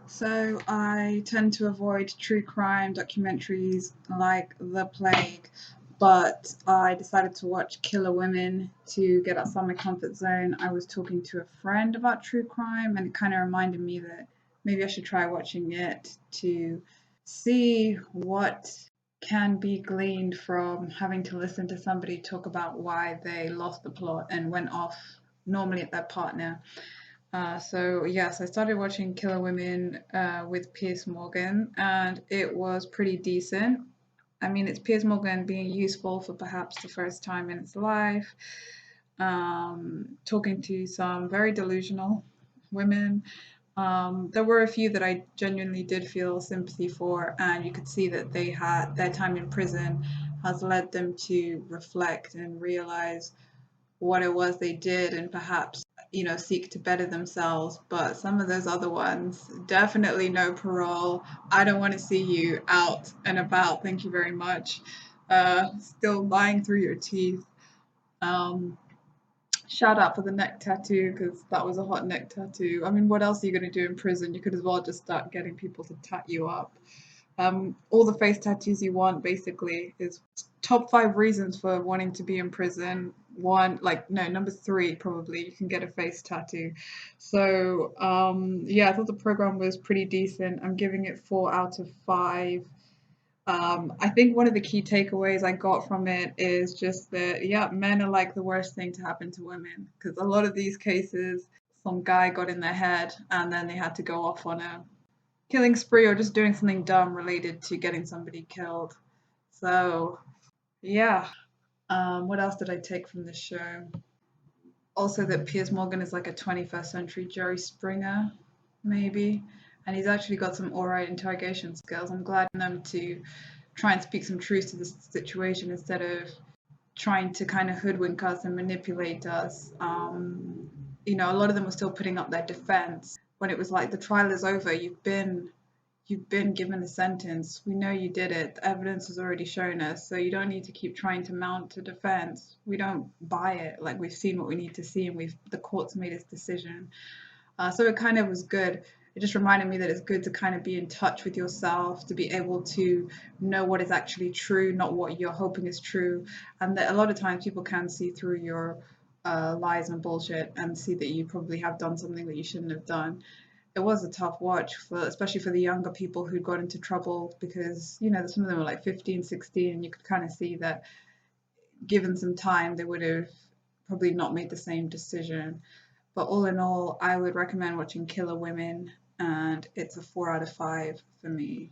So I tend to avoid true crime documentaries like the plague, but I decided to watch Killer Women to get outside my comfort zone. I was talking to a friend about true crime, and it kind of reminded me that maybe I should try watching it to see what can be gleaned from having to listen to somebody talk about why they lost the plot and went off normally at their partner. So yes, I started watching Killer Women with Piers Morgan, and it was pretty decent. I mean, it's Piers Morgan being useful for perhaps the first time in its life, talking to some very delusional women. There were a few that I genuinely did feel sympathy for, and you could see that they had their time in prison has led them to reflect and realize what it was they did and perhaps seek to better themselves. But some of those other ones, definitely no parole. I don't want to see you out and about, thank you very much. Still lying through your teeth. um Shout out for the neck tattoo, because that was a hot neck tattoo. I mean, what else are you going to do in prison? You could as well just start getting people to tat you up. All the face tattoos you want, basically, is top five reasons for wanting to be in prison. One, like, no, number three, probably, you can get a face tattoo. So, yeah, I thought the program was pretty decent. I'm giving it 4 out of 5. I think one of the key takeaways I got from it is just that, yeah, men are like the worst thing to happen to women, because a lot of these cases, some guy got in their head and then they had to go off on a killing spree or just doing something dumb related to getting somebody killed. So, yeah. What else did I take from this show? Also, that Piers Morgan is like a 21st century Jerry Springer, maybe. And he's actually got some alright interrogation skills. I'm glad in them to try and speak some truth to the situation instead of trying to kind of hoodwink us and manipulate us. A lot of them were still putting up their defense when it was like the trial is over. You've been given a sentence. We know you did it. The evidence has already shown us. So you don't need to keep trying to mount a defense. We don't buy it. Like, we've seen what we need to see, and the court's made its decision. So it kind of was good. It just reminded me that it's good to kind of be in touch with yourself, to be able to know what is actually true, not what you're hoping is true. And that a lot of times people can see through your lies and bullshit and see that you probably have done something that you shouldn't have done. It was a tough watch, especially for the younger people who got into trouble, because some of them were like 15, 16, and you could kind of see that given some time they would have probably not made the same decision. But all in all, I would recommend watching Killer Women, and it's a 4 out of 5 for me.